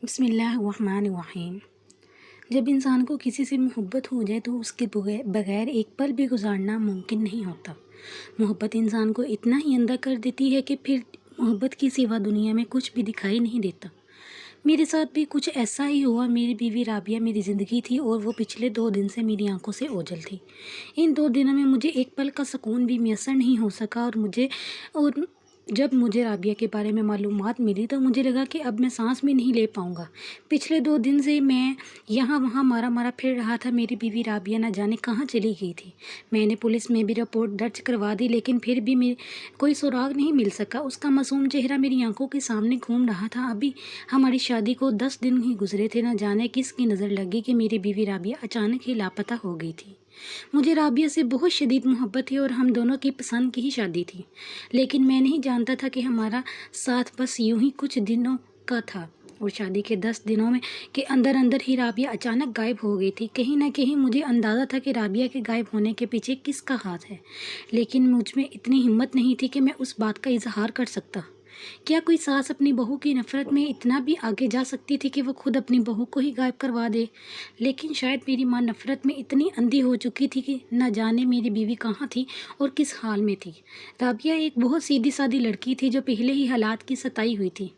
بسم اللہ الرحمن الرحیم۔ جب انسان کو کسی سے محبت ہو جائے تو اس کے بغیر ایک پل بھی گزارنا ممکن نہیں ہوتا۔ محبت انسان کو اتنا ہی اندھا کر دیتی ہے کہ پھر محبت کی سوا دنیا میں کچھ بھی دکھائی نہیں دیتا۔ میرے ساتھ بھی کچھ ایسا ہی ہوا۔ میری بیوی رابعہ میری زندگی تھی اور وہ پچھلے 2 دن سے میری آنکھوں سے اوجھل تھی۔ ان 2 دنوں میں مجھے ایک پل کا سکون بھی میسر نہیں ہو سکا اور جب مجھے رابعہ کے بارے میں معلومات ملی تو مجھے لگا کہ اب میں سانس بھی نہیں لے پاؤں گا۔ پچھلے 2 دن سے میں یہاں وہاں مارا پھر رہا تھا۔ میری بیوی رابعہ نہ جانے کہاں چلی گئی تھی۔ میں نے پولیس میں بھی رپورٹ درج کروا دی لیکن پھر بھی کوئی سراغ نہیں مل سکا۔ اس کا معصوم چہرہ میری آنکھوں کے سامنے گھوم رہا تھا۔ ابھی ہماری شادی کو 10 دن ہی گزرے تھے۔ نہ جانے کس کی نظر لگی کہ میری بیوی رابعہ اچانک ہی لاپتہ ہو گئی تھی۔ مجھے رابعہ سے بہت شدید محبت تھی اور ہم دونوں کی پسند کی ہی شادی تھی، لیکن میں نہیں جانتا تھا کہ ہمارا ساتھ بس یوں ہی کچھ دنوں کا تھا اور شادی کے 10 دنوں کے اندر ہی رابعہ اچانک غائب ہو گئی تھی۔ کہیں نہ کہیں مجھے اندازہ تھا کہ رابعہ کے غائب ہونے کے پیچھے کس کا ہاتھ ہے، لیکن مجھ میں اتنی ہمت نہیں تھی کہ میں اس بات کا اظہار کر سکتا۔ کیا کوئی ساس اپنی بہو کی نفرت میں اتنا بھی آگے جا سکتی تھی کہ وہ خود اپنی بہو کو ہی غائب کروا دے؟ لیکن شاید میری ماں نفرت میں اتنی اندھی ہو چکی تھی کہ نہ جانے میری بیوی کہاں تھی اور کس حال میں تھی۔ رابعہ ایک بہت سیدھی سادی لڑکی تھی جو پہلے ہی حالات کی ستائی ہوئی تھی۔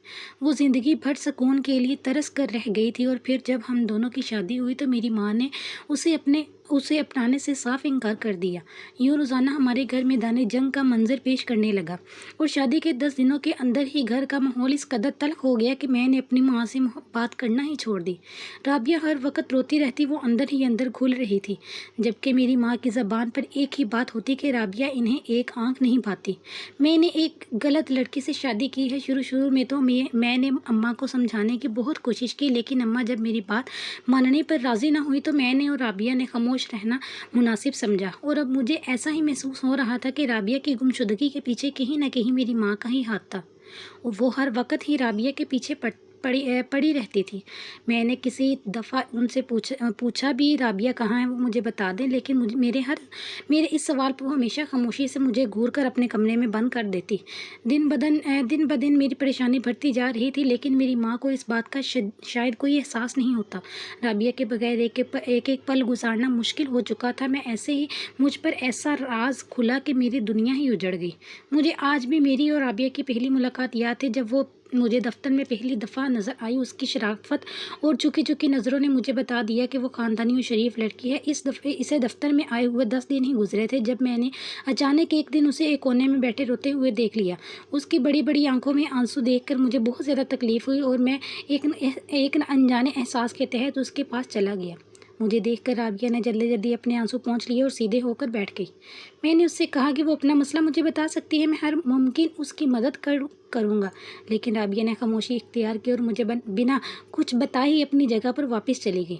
وہ زندگی بھر سکون کے لیے ترس کر رہ گئی تھی اور پھر جب ہم دونوں کی شادی ہوئی تو میری ماں نے اسے اپنانے سے صاف انکار کر دیا۔ یوں روزانہ ہمارے گھر میں میدان جنگ کا منظر پیش کرنے لگا اور شادی کے 10 دنوں کے اندر ہی گھر کا ماحول اس قدر تلخ ہو گیا کہ میں نے اپنی ماں سے بات کرنا ہی چھوڑ دی۔ رابعہ ہر وقت روتی رہتی، وہ اندر ہی اندر گھل رہی تھی، جبکہ میری ماں کی زبان پر ایک ہی بات ہوتی کہ رابعہ انہیں ایک آنکھ نہیں پاتی۔ میں نے ایک غلط لڑکی سے شادی کی ہے۔ شروع میں تو میں نے اماں کو سمجھانے کی بہت کوشش کی، لیکن اماں جب میری بات ماننے پر راضی نہ ہوئی تو میں نے اور رابعہ نے خاموش رہنا مناسب سمجھا۔ اور اب مجھے ایسا ہی محسوس ہو رہا تھا کہ رابعہ کی گمشدگی کے پیچھے کہیں نہ کہیں میری ماں کا ہی ہاتھ تھا اور وہ ہر وقت ہی رابعہ کے پیچھے پڑی رہتی تھی۔ میں نے کسی دفعہ ان سے پوچھا بھی رابعہ کہاں ہے، وہ مجھے بتا دیں، لیکن میرے اس سوال پر وہ ہمیشہ خاموشی سے مجھے گھور کر اپنے کمرے میں بند کر دیتی۔ دن بدن میری پریشانی بڑھتی جا رہی تھی، لیکن میری ماں کو اس بات کا شاید کوئی احساس نہیں ہوتا۔ رابعہ کے بغیر ایک پل گزارنا مشکل ہو چکا تھا۔ مجھ پر ایسا راز کھلا کہ میری دنیا ہی اجڑ گئی۔ مجھے آج بھی میری اور رابعہ کی پہلی ملاقات یاد ہے، جب وہ مجھے دفتر میں پہلی دفعہ نظر آئی۔ اس کی شرافت اور چکی نظروں نے مجھے بتا دیا کہ وہ خاندانی اور شریف لڑکی ہے۔ اسے دفتر میں آئے ہوئے 10 دن ہی گزرے تھے جب میں نے اچانک ایک دن اسے ایک کونے میں بیٹھے روتے ہوئے دیکھ لیا۔ اس کی بڑی آنکھوں میں آنسو دیکھ کر مجھے بہت زیادہ تکلیف ہوئی اور میں ایک انجانے احساس کے تحت اس کے پاس چلا گیا۔ مجھے دیکھ کر رابعہ نے جلدی اپنے آنسو پونچھ لیے اور سیدھے ہو کر بیٹھ گئی۔ میں نے اس سے کہا کہ وہ اپنا مسئلہ مجھے بتا سکتی ہے، میں ہر ممکن اس کی مدد کروں گا، لیکن رابعہ نے خاموشی اختیار کی اور مجھے بنا کچھ بتائے ہی اپنی جگہ پر واپس چلی گئی۔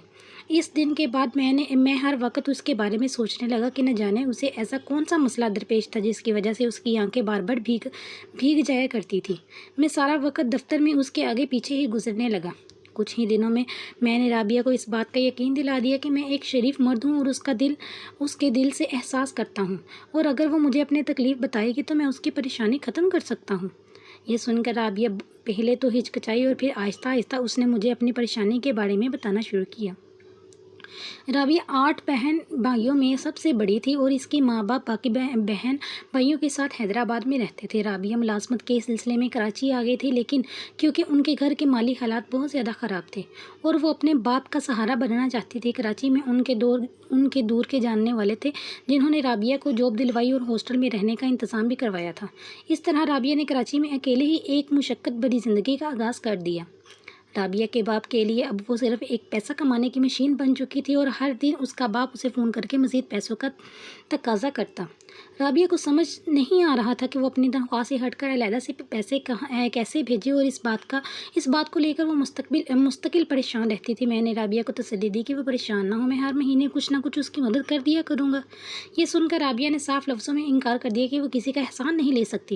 اس دن کے بعد میں ہر وقت اس کے بارے میں سوچنے لگا کہ نہ جانے اسے ایسا کون سا مسئلہ درپیش تھا جس کی وجہ سے اس کی آنکھیں بار بار بھیگ جایا کرتی تھی۔ میں سارا وقت دفتر میں اس کے آگے پیچھے ہی گزرنے لگا۔ کچھ ہی دنوں میں نے رابعہ کو اس بات کا یقین دلا دیا کہ میں ایک شریف مرد ہوں اور اس کے دل سے احساس کرتا ہوں، اور اگر وہ مجھے اپنی تکلیف بتائے گی تو میں اس کی پریشانی ختم کر سکتا ہوں۔ یہ سن کر رابعہ پہلے تو ہچکچائی اور پھر آہستہ اس نے مجھے اپنی پریشانی کے بارے میں بتانا شروع کیا۔ رابعہ 8 بہن بھائیوں میں سب سے بڑی تھی اور اس کی ماں باپ باقی بہن بھائیوں کے ساتھ حیدرآباد میں رہتے تھے۔ رابعہ ملازمت کے سلسلے میں کراچی آ گئی تھی، لیکن کیونکہ ان کے گھر کے مالی حالات بہت زیادہ خراب تھے اور وہ اپنے باپ کا سہارا بننا چاہتی تھی، کراچی میں ان کے دور کے جاننے والے تھے جنہوں نے رابعہ کو جاب دلوائی اور ہاسٹل میں رہنے کا انتظام بھی کروایا تھا۔ اس طرح رابعہ نے کراچی میں اکیلے ہی ایک مشقت بھری زندگی کا آغاز کر دیا۔ رابعہ کے باپ کے لیے اب وہ صرف ایک پیسہ کمانے کی مشین بن چکی تھی اور ہر دن اس کا باپ اسے فون کر کے مزید پیسوں کا تقاضا کرتا۔ رابعہ کو سمجھ نہیں آ رہا تھا کہ وہ اپنی تنخواہ سے ہٹ کر علیحدہ سے پیسے کیسے بھیجے اور اس بات کو لے کر وہ مستقل پریشان رہتی تھی۔ میں نے رابعہ کو تسلی دی کہ وہ پریشان نہ ہو، میں ہر مہینے کچھ نہ کچھ اس کی مدد کر دیا کروں گا۔ یہ سن کر رابعہ نے صاف لفظوں میں انکار کر دیا کہ وہ کسی کا احسان نہیں لے سکتی۔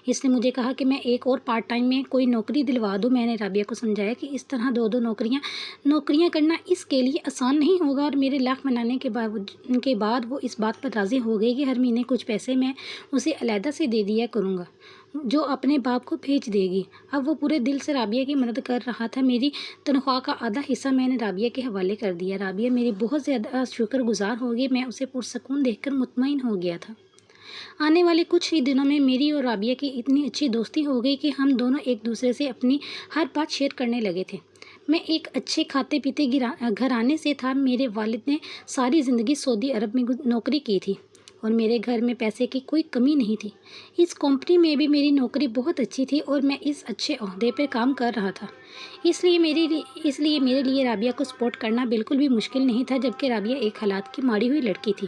اس نے مجھے کہا کہ میں ایک اور پارٹ ٹائم میں کوئی نوکری دلوا دوں۔ میں نے رابعہ کو سمجھایا کہ कि इस तरह दो दो नौकरियां करना इसके लिए आसान नहीं होगा। और मेरे लाख मनाने के बाद वो इस बात पर राज़ी हो गई कि हर महीने कुछ पैसे मैं उसे अलहदा से दे दिया करूँगा, जो अपने बाप को भेज देगी। अब वो पूरे दिल से राबिया की मदद कर रहा था। मेरी तनख्वाह का आधा हिस्सा मैंने राबिया के हवाले कर दिया। राबिया मेरी बहुत ज़्यादा शुक्रगुजार होगी। मैं उसे पुरसकून देखकर मुतमईन हो गया था। आने वाले कुछ ही दिनों में मेरी और राबिया की इतनी अच्छी दोस्ती हो गई कि हम दोनों एक दूसरे से अपनी हर बात शेयर करने लगे थे। मैं एक अच्छे खाते पीते घराने से था। मेरे वालिद ने सारी ज़िंदगी सऊदी अरब में नौकरी की थी और मेरे घर में पैसे की कोई कमी नहीं थी। इस कंपनी में भी मेरी नौकरी बहुत अच्छी थी और मैं इस अच्छे ओहदे पर काम कर रहा था। इसलिए मेरे लिए राबिया को सपोर्ट करना बिल्कुल भी मुश्किल नहीं था, जबकि राबिया एक हालात की मारी हुई लड़की थी,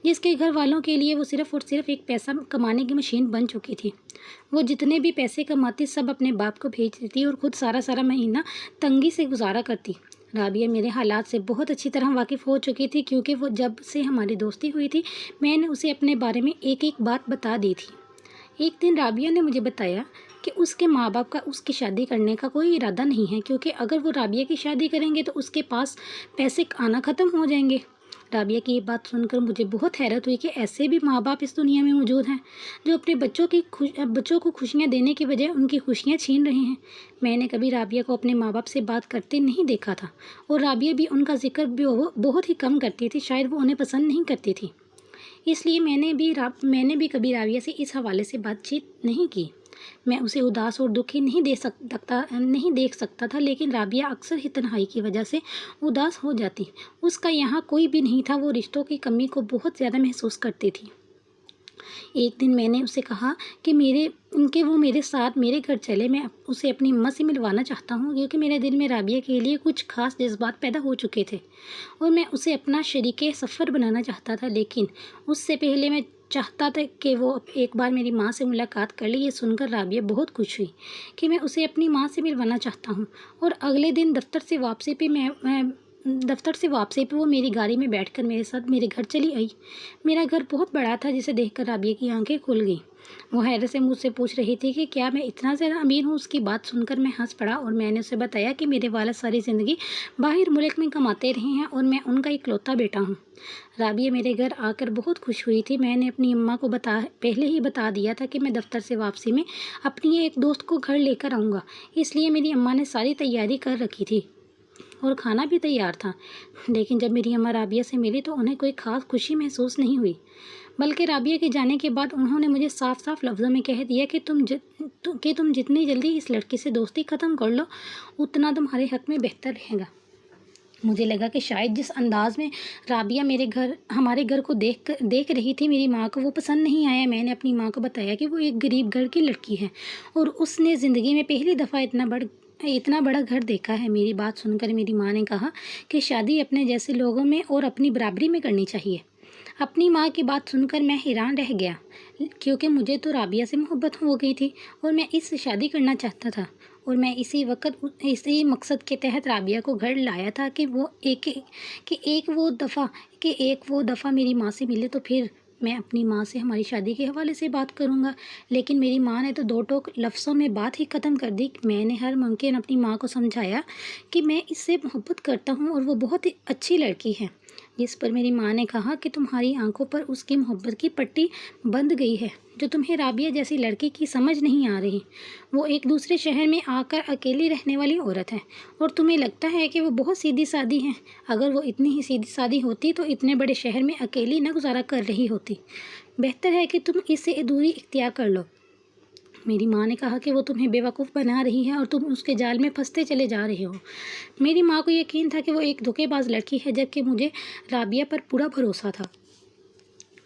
जिसके घर वालों के लिए वो सिर्फ़ और सिर्फ एक पैसा कमाने की मशीन बन चुकी थी। वो जितने भी पैसे कमाती सब अपने बाप को भेज देती और ख़ुद सारा महीना तंगी से गुजारा करती। राबिया मेरे हालात से बहुत अच्छी तरह वाकिफ़ हो चुकी थी, क्योंकि वो जब से हमारी दोस्ती हुई थी मैंने उसे अपने बारे में एक एक बात बता दी थी। एक दिन राबिया ने मुझे बताया कि उसके माँ बाप का उसकी शादी करने का कोई इरादा नहीं है, क्योंकि अगर वो राबिया की शादी करेंगे तो उसके पास पैसे आना ख़त्म हो जाएंगे। राबिया की ये बात सुनकर मुझे बहुत हैरत हुई कि ऐसे भी माँ बाप इस दुनिया में मौजूद हैं जो अपने बच्चों को खुशियाँ देने की बजाय उनकी खुशियाँ छीन रहे हैं। मैंने कभी राबिया को अपने माँ बाप से बात करते नहीं देखा था और राबिया भी उनका जिक्र भी बहुत ही कम करती थी। शायद वो उन्हें पसंद नहीं करती थी, इसलिए मैंने भी कभी राबिया से इस हवाले से बातचीत नहीं की। मैं उसे उदास और दुखी नहीं देख सकता था, लेकिन राबिया अक्सर ही तन्हाई की वजह से उदास हो जाती। उसका यहाँ कोई भी नहीं था। वो रिश्तों की कमी को बहुत ज़्यादा महसूस करती थी। एक दिन मैंने उसे कहा कि वो मेरे साथ मेरे घर चले। मैं उसे अपनी अम्मा से मिलवाना चाहता हूँ, क्योंकि मेरे दिल में राबिया के लिए कुछ खास जज्बात पैदा हो चुके थे और मैं उसे अपना शरीके सफ़र बनाना चाहता था। लेकिन उससे पहले मैं चाहता था कि वो एक बार मेरी माँ से मुलाकात कर ले। ये सुनकर राबिया बहुत खुश हुई कि मैं उसे अपनी माँ से मिलवाना चाहता हूँ। और अगले दिन दफ्तर से वापसी पे वो मेरी गाड़ी में बैठकर मेरे साथ मेरे घर चली आई। मेरा घर बहुत बड़ा था, जिसे देखकर राबिया की आंखें खुल गईं। वो हैरत से मुझसे पूछ रही थी कि क्या मैं इतना ज़्यादा अमीर हूँ। उसकी बात सुनकर मैं हंस पड़ा और मैंने उसे बताया कि मेरे वालिद सारी ज़िंदगी बाहर मुल्क में कमाते रहे हैं और मैं उनका इकलौता बेटा हूँ। राबिया मेरे घर आकर बहुत खुश हुई थी। मैंने अपनी अम्मा को पहले ही बता दिया था कि मैं दफ्तर से वापसी में अपनी एक दोस्त को घर लेकर आऊँगा, इसलिए मेरी अम्मा ने सारी तैयारी कर रखी थी और खाना भी तैयार था। लेकिन जब मेरी अम्मा राबिया से मिली तो उन्हें कोई ख़ास खुशी महसूस नहीं हुई, बल्कि राबिया के जाने के बाद उन्होंने मुझे साफ साफ लफ्ज़ों में कह दिया कि तुम जितनी जल्दी इस लड़की से दोस्ती ख़त्म कर लो उतना तुम्हारे हक़ में बेहतर रहेगा। मुझे लगा कि शायद जिस अंदाज में राबिया हमारे घर को देख रही थी मेरी माँ को वो पसंद नहीं आया। मैंने अपनी माँ को बताया कि वो एक गरीब घर की लड़की है और उसने ज़िंदगी में पहली दफ़ा इतना बड़ा घर देखा है। मेरी बात सुनकर मेरी माँ ने कहा कि शादी अपने जैसे लोगों में और अपनी बराबरी में करनी चाहिए। अपनी माँ की बात सुनकर मैं हैरान रह गया, क्योंकि मुझे तो राबिया से मोहब्बत हो गई थी और मैं इससे शादी करना चाहता था और मैं इसी मकसद के तहत राबिया को घर लाया था कि एक वो दफ़ा मेरी माँ से मिले तो फिर मैं अपनी माँ से हमारी शादी के हवाले से बात करूँगा। लेकिन मेरी माँ ने तो दो टोक लफ्ज़ों में बात ही ख़त्म कर दी। मैंने हर मुमकिन अपनी माँ को समझाया कि मैं इससे मोहब्बत करता हूँ और वो बहुत ही अच्छी लड़की है। जिस पर मेरी माँ ने कहा कि तुम्हारी आंखों पर उसकी मोहब्बत की पट्टी बंध गई है, जो तुम्हें राबिया जैसी लड़की की समझ नहीं आ रही। वो एक दूसरे शहर में आकर अकेली रहने वाली औरत है और तुम्हें लगता है कि वो बहुत सीधी सादी है। अगर वो इतनी ही सीधी सादी होती तो इतने बड़े शहर में अकेली न गुजारा कर रही होती। बेहतर है कि तुम इससे दूरी इख्तियार कर लो। मेरी माँ ने कहा कि वो तुम्हें बेवकूफ़ बना रही है और तुम उसके जाल में फंसते चले जा रहे हो। मेरी माँ को यकीन था कि वो एक धोखेबाज लड़की है, जबकि मुझे राबिया पर पूरा भरोसा था।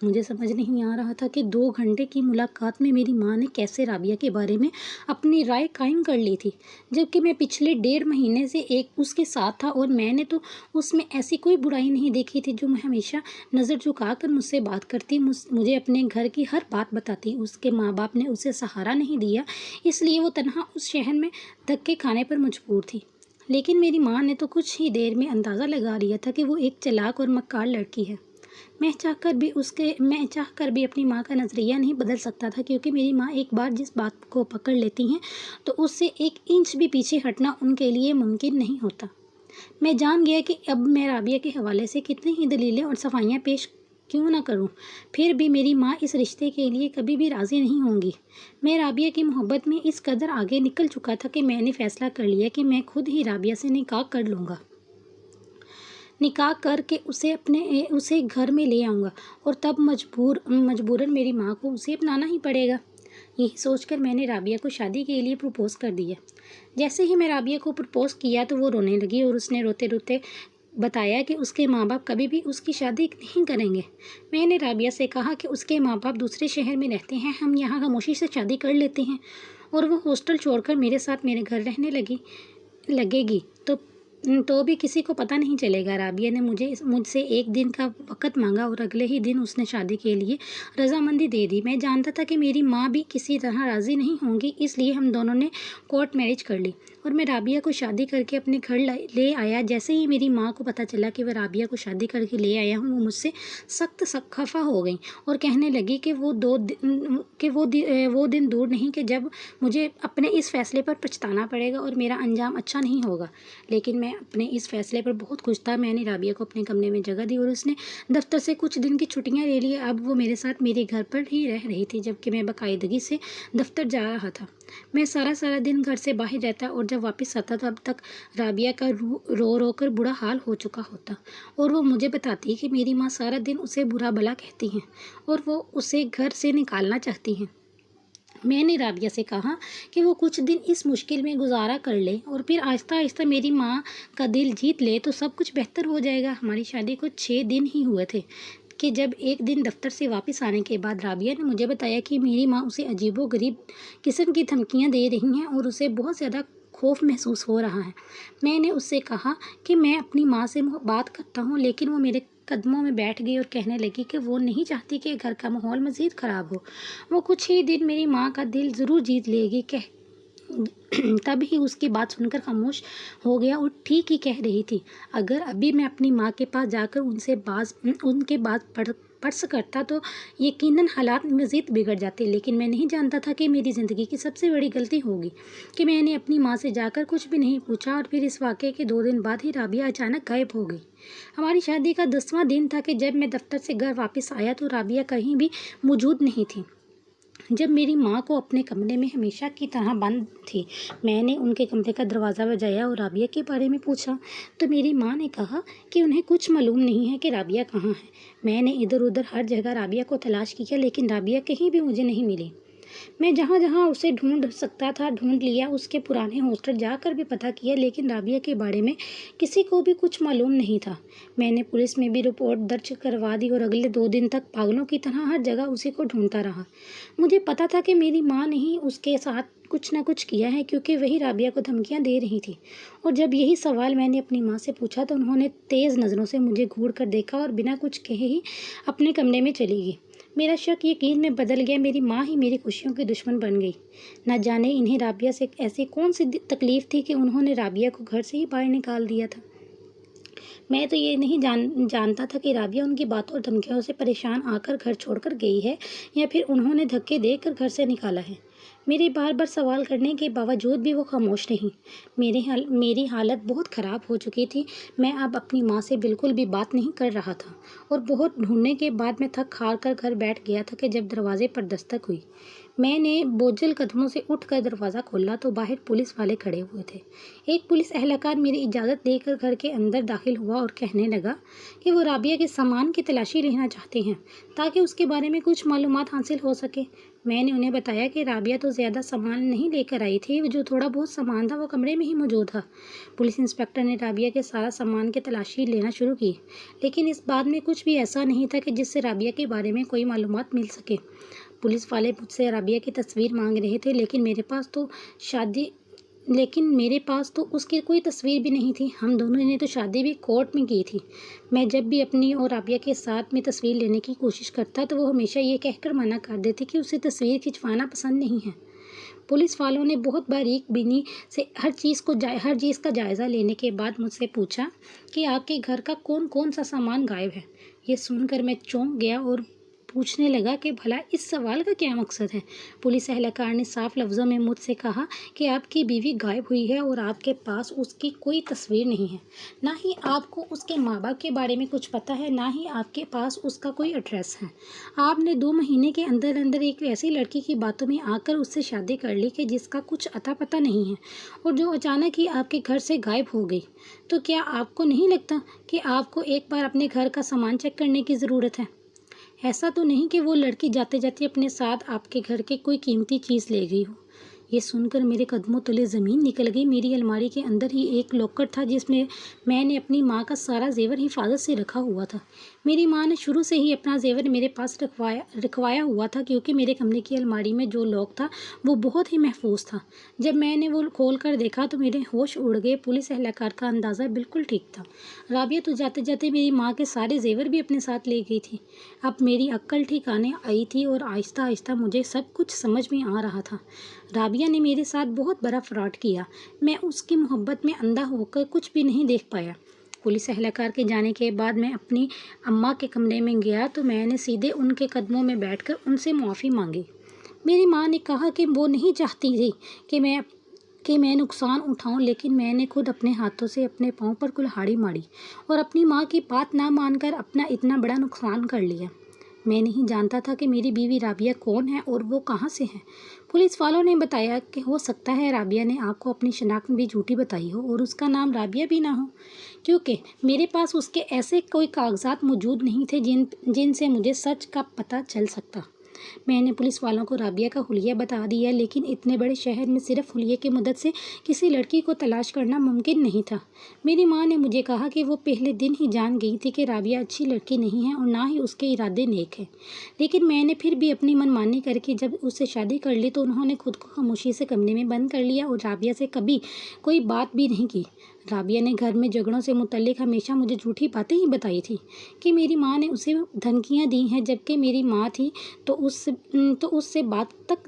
मुझे समझ नहीं आ रहा था कि 2 घंटे की मुलाकात में मेरी माँ ने कैसे राबिया के बारे में अपनी राय कायम कर ली थी, जबकि मैं पिछले 1.5 महीने से उसके साथ था और मैंने तो उसमें ऐसी कोई बुराई नहीं देखी थी। जो मैं हमेशा नज़र झुकाकर मुझसे बात करती, मुझे अपने घर की हर बात बताती। उसके माँ बाप ने उसे सहारा नहीं दिया, इसलिए वो तनहा उस शहर में धक्के खाने पर मजबूर थी। लेकिन मेरी माँ ने तो कुछ ही देर में अंदाज़ा लगा लिया था कि वो एक चालाक और मक्कार लड़की है। मैं चाह कर भी अपनी माँ का नज़रिया नहीं बदल सकता था, क्योंकि मेरी माँ एक बार जिस बात को पकड़ लेती हैं तो उससे 1 इंच भी पीछे हटना उनके लिए मुमकिन नहीं होता। मैं जान गया कि अब मैं राबिया के हवाले से कितनी ही दलीलें और सफाइयाँ पेश क्यों ना करूं, फिर भी मेरी माँ इस रिश्ते के लिए कभी भी राज़ी नहीं होंगी। मैं राबिया की मोहब्बत में इस कदर आगे निकल चुका था कि मैंने फ़ैसला कर लिया कि मैं खुद ही राबिया से निकाह कर लूँगा। निकाह करके उसे घर में ले आऊँगा और तब मजबूरन मेरी माँ को उसे अपनाना ही पड़ेगा। यही सोचकर मैंने राबिया को शादी के लिए प्रपोज़ कर दिया। जैसे ही मैं राबिया को प्रपोज़ किया तो वो रोने लगी और उसने रोते रोते बताया कि उसके माँ बाप कभी भी उसकी शादी नहीं करेंगे। मैंने राबिया से कहा कि उसके माँ बाप दूसरे शहर में रहते हैं, हम यहाँ खामोशी से शादी कर लेते हैं और वो हॉस्टल छोड़कर मेरे साथ मेरे घर रहने लगेगी तो भी किसी को पता नहीं चलेगा। राबिया ने मुझसे 1 दिन का वक़्त मांगा और अगले ही दिन उसने शादी के लिए रजामंदी दे दी। मैं जानता था कि मेरी माँ भी किसी तरह राज़ी नहीं होंगी, इसलिए हम दोनों ने कोर्ट मैरिज कर ली और मैं राबिया को शादी करके अपने घर ले आया। जैसे ही मेरी माँ को पता चला कि मैं राबिया को शादी करके ले आया हूँ, वो मुझसे सख्त खफा हो गई और कहने लगी कि वो दिन दूर नहीं कि जब मुझे अपने इस फ़ैसले पर पछताना पड़ेगा और मेरा अंजाम अच्छा नहीं होगा। लेकिन मैं अपने इस फ़ैसले पर बहुत खुश था। मैंने राबिया को अपने कमरे में जगह दी और उसने दफ्तर से कुछ दिन की छुट्टियां ले ली। अब वो मेरे साथ मेरे घर पर ही रह रही थी, जबकि मैं बाकायदगी से दफ्तर जा रहा था। मैं सारा दिन घर से बाहर रहता और जब वापस आता तब तक राबिया का रो कर बुरा हाल हो चुका होता और वो मुझे बताती कि मेरी माँ सारा दिन उसे बुरा भला कहती हैं और वो उसे घर से निकालना चाहती हैं। मैंने राबिया से कहा कि वो कुछ दिन इस मुश्किल में गुजारा कर ले और फिर आहिस्ता आहिस्ता मेरी माँ का दिल जीत ले तो सब कुछ बेहतर हो जाएगा। हमारी शादी को 6 दिन ही हुए थे कि जब एक दिन दफ्तर से वापस आने के बाद राबिया ने मुझे बताया कि मेरी माँ उसे अजीबोगरीब किस्म की धमकियाँ दे रही हैं और उसे बहुत ज़्यादा खौफ महसूस हो रहा है। मैंने उससे कहा कि मैं अपनी माँ से बात करता हूँ, लेकिन वो मेरे कदमों में बैठ गई और कहने लगी कि वो नहीं चाहती कि घर का माहौल मज़ीद ख़राब हो। वो कुछ ही दिन मेरी माँ का दिल ज़रूर जीत लेगी। तब ही उसकी बात सुनकर खामोश हो गया और ठीक ही कह रही थी। अगर अभी मैं अपनी माँ के पास जाकर उनके बात पर्स करता तो यकीनन हालात मज़ीद बिगड़ जाते, लेकिन मैं नहीं जानता था कि मेरी ज़िंदगी की सबसे बड़ी गलती होगी कि मैंने अपनी माँ से जाकर कुछ भी नहीं पूछा और फिर इस वाक़े के 2 दिन बाद ही राबिया अचानक गायब हो गई। हमारी शादी का 10वां दिन था कि जब मैं दफ्तर से घर वापस आया तो राबिया कहीं भी मौजूद नहीं थी। जब मेरी माँ को अपने कमरे में हमेशा की तरह बंद थी, मैंने उनके कमरे का दरवाज़ा बजाया और राबिया के बारे में पूछा तो मेरी माँ ने कहा कि उन्हें कुछ मालूम नहीं है कि राबिया कहाँ है। मैंने इधर उधर हर जगह राबिया को तलाश किया, लेकिन राबिया कहीं भी मुझे नहीं मिली। मैं जहाँ जहाँ उसे ढूंढ सकता था ढूंढ लिया, उसके पुराने हॉस्टल जाकर भी पता किया, लेकिन राबिया के बारे में किसी को भी कुछ मालूम नहीं था। मैंने पुलिस में भी रिपोर्ट दर्ज करवा दी और अगले 2 दिन तक पागलों की तरह हर जगह उसी को ढूंढता रहा। मुझे पता था कि मेरी माँ ने ही उसके साथ कुछ न कुछ किया है, क्योंकि वही राबिया को धमकियाँ दे रही थी। और जब यही सवाल मैंने अपनी माँ से पूछा तो उन्होंने तेज़ नज़रों से मुझे घूर कर देखा और बिना कुछ कहे ही अपने कमरे में चली गई। मेरा शक यकीन में बदल गया। मेरी माँ ही मेरी खुशियों की दुश्मन बन गई। न जाने इन्हें राबिया से ऐसी कौन सी तकलीफ़ थी कि उन्होंने राबिया को घर से ही बाहर निकाल दिया था। मैं तो ये नहीं जानता था कि राबिया उनकी बातों और धमकियों से परेशान आकर घर छोड़कर गई है या फिर उन्होंने धक्के देकर घर से निकाला है। मेरे बार बार सवाल करने के बावजूद भी वो खामोश रहीं। मेरी हालत बहुत ख़राब हो चुकी थी। मैं अब अपनी माँ से बिल्कुल भी बात नहीं कर रहा था और बहुत ढूंढने के बाद मैं थक हार कर घर बैठ गया था कि जब दरवाजे पर दस्तक हुई। मैंने बोझल कदमों से उठकर दरवाज़ा खोला तो बाहर पुलिस वाले खड़े हुए थे। एक पुलिस एहलकार मेरी इजाज़त देकर घर के अंदर दाखिल हुआ और कहने लगा कि वो राबिया के सामान की तलाशी लेना चाहते हैं ताकि उसके बारे में कुछ मालूमात हासिल हो सके। मैंने उन्हें बताया कि राबिया तो ज़्यादा सामान नहीं लेकर आई थी, जो थोड़ा बहुत सामान था वो कमरे में ही मौजूद था। पुलिस इंस्पेक्टर ने राबिया के सारा सामान की तलाशी लेना शुरू की, लेकिन इस बात में कुछ भी ऐसा नहीं था कि जिससे राबिया के बारे में कोई मालूमात मिल सके। पुलिस वाले मुझसे राबिया की तस्वीर मांग रहे थे, लेकिन मेरे पास तो उसकी कोई तस्वीर भी नहीं थी। हम दोनों ने तो शादी भी कोर्ट में की थी। मैं जब भी अपनी और राबिया के साथ में तस्वीर लेने की कोशिश करता तो वो हमेशा ये कहकर मना कर देती कि उसे तस्वीर खिंचवाना पसंद नहीं है। पुलिस वालों ने बहुत बारीक बीनी से हर चीज़ का जायज़ा लेने के बाद मुझसे पूछा कि आपके घर का कौन सा सामान गायब है। ये सुनकर मैं चौंक गया और पूछने लगा कि भला इस सवाल का क्या मकसद है। पुलिस एहलकार ने साफ लफ्ज़ों में मुझसे कहा कि आपकी बीवी गायब हुई है और आपके पास उसकी कोई तस्वीर नहीं है। ना ही आपको उसके माँ बाप के बारे में कुछ पता है, ना ही आपके पास उसका कोई एड्रेस है। आपने 2 महीने के अंदर अंदर एक ऐसी लड़की की बातों में आकर उससे शादी कर ली कि जिसका कुछ अता पता नहीं है और जो अचानक ही आपके घर से गायब हो गई। तो क्या आपको नहीं लगता कि आपको एक बार अपने घर का सामान चेक करने की ज़रूरत है? ऐसा तो नहीं कि वो लड़की जाते जाते अपने साथ आपके घर के कोई कीमती चीज़ ले गई हो। ये सुनकर मेरे कदमों तले ज़मीन निकल गई। मेरी अलमारी के अंदर ही एक लॉकर था जिसमें मैंने अपनी माँ का सारा ज़ेवर हिफाजत से रखा हुआ था। मेरी माँ ने शुरू से ही अपना ज़ेवर मेरे पास रखवाया हुआ था, क्योंकि मेरे कमरे की अलमारी में जो लॉक था वो बहुत ही महफूज था। जब मैंने वो खोल कर देखा तो मेरे होश उड़ गए। पुलिस एहलकार का अंदाज़ा बिल्कुल ठीक था। राबिया तो जाते जाते मेरी माँ के सारे ज़ेवर भी अपने साथ ले गई थी। अब मेरी अक्ल ठिकाने आई थी और आहिस्ता आहिस्ता मुझे सब कुछ समझ में आ रहा था। राबिया ने मेरे साथ बहुत बड़ा फ्रॉड किया। मैं उसकी मोहब्बत में अंधा होकर कुछ भी नहीं देख पाया। पुलिस एहलकार के जाने के बाद मैं अपनी अम्मा के कमरे में गया तो मैंने सीधे उनके कदमों में बैठकर उनसे माफ़ी मांगी। मेरी माँ ने कहा कि वो नहीं चाहती थी कि मैं नुकसान उठाऊं, लेकिन मैंने खुद अपने हाथों से अपने पाँव पर कुल्हाड़ी मारी और अपनी माँ की बात ना मानकर अपना इतना बड़ा नुकसान कर लिया। मैं नहीं जानता था कि मेरी बीवी राबिया कौन है और वो कहाँ से है। पुलिस वालों ने बताया कि हो सकता है राबिया ने आपको अपनी शनाख्त भी झूठी बताई हो और उसका नाम राबिया भी ना हो, क्योंकि मेरे पास उसके ऐसे कोई कागजात मौजूद नहीं थे जिनसे मुझे सच का पता चल सकता। मैंने पुलिस वालों को राबिया का हुलिया बता दिया, लेकिन इतने बड़े शहर में सिर्फ हुलिये की मदद से किसी लड़की को तलाश करना मुमकिन नहीं था। मेरी माँ ने मुझे कहा कि वो पहले दिन ही जान गई थी कि राबिया अच्छी लड़की नहीं है और ना ही उसके इरादे नेक हैं। लेकिन मैंने फिर भी अपनी मनमानी करके जब उससे शादी कर ली तो उन्होंने खुद को खामोशी से कमरे में बंद कर लिया और राबिया से कभी कोई बात भी नहीं की। राबिया ने घर में झगड़ों से मुतल्लिक हमेशा मुझे झूठी बातें ही बताई थी कि मेरी माँ ने उसे धमकियाँ दी हैं, जबकि मेरी माँ थी तो उससे बात तक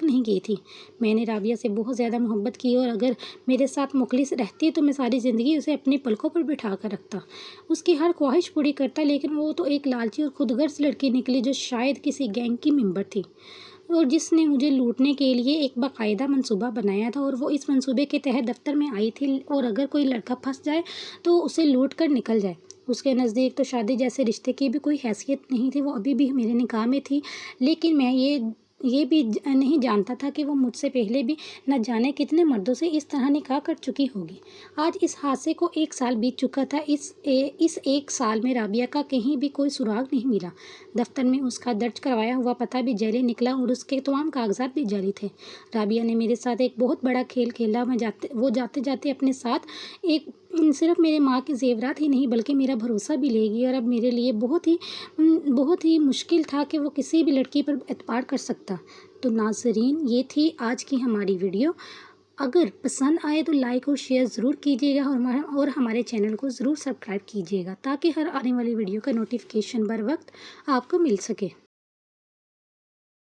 नहीं की थी। मैंने राबिया से बहुत ज़्यादा मोहब्बत की और अगर मेरे साथ मुखलिस रहती तो मैं सारी ज़िंदगी उसे अपनी पलकों पर बिठा कर रखता, उसकी हर ख्वाहिश पूरी करता। लेकिन वो तो एक लालची और खुदगर्ज लड़की निकली जो शायद किसी गैंग की मेंबर थी और जिसने मुझे लूटने के लिए एक बाकायदा मंसूबा बनाया था। और वो इस मंसूबे के तहत दफ्तर में आई थी और अगर कोई लड़का फंस जाए तो उसे लूट कर निकल जाए। उसके नज़दीक तो शादी जैसे रिश्ते की भी कोई हैसियत नहीं थी। वो अभी भी मेरे निकाह में थी, लेकिन मैं ये भी नहीं जानता था कि वो मुझसे पहले भी न जाने कितने मर्दों से इस तरह निकाह कर चुकी होगी। आज इस हादसे को 1 साल बीत चुका था। इस 1 साल में राबिया का कहीं भी कोई सुराग नहीं मिला। दफ्तर में उसका दर्ज करवाया हुआ पता भी जाली निकला और उसके तमाम कागजात भी जाली थे। राबिया ने मेरे साथ एक बहुत बड़ा खेल खेला। वो जाते जाते अपने साथ सिर्फ मेरे माँ के ज़ेवरात ही नहीं बल्कि मेरा भरोसा भी ले गई और अब मेरे लिए बहुत ही मुश्किल था कि वो किसी भी लड़की पर एतबार कर सकता। तो नाज़रीन, ये थी आज की हमारी वीडियो। अगर पसंद आए तो लाइक और शेयर ज़रूर कीजिएगा और हमारे चैनल को ज़रूर सब्सक्राइब कीजिएगा ताकि हर आने वाली वीडियो का नोटिफिकेशन बर वक्त आपको मिल सके।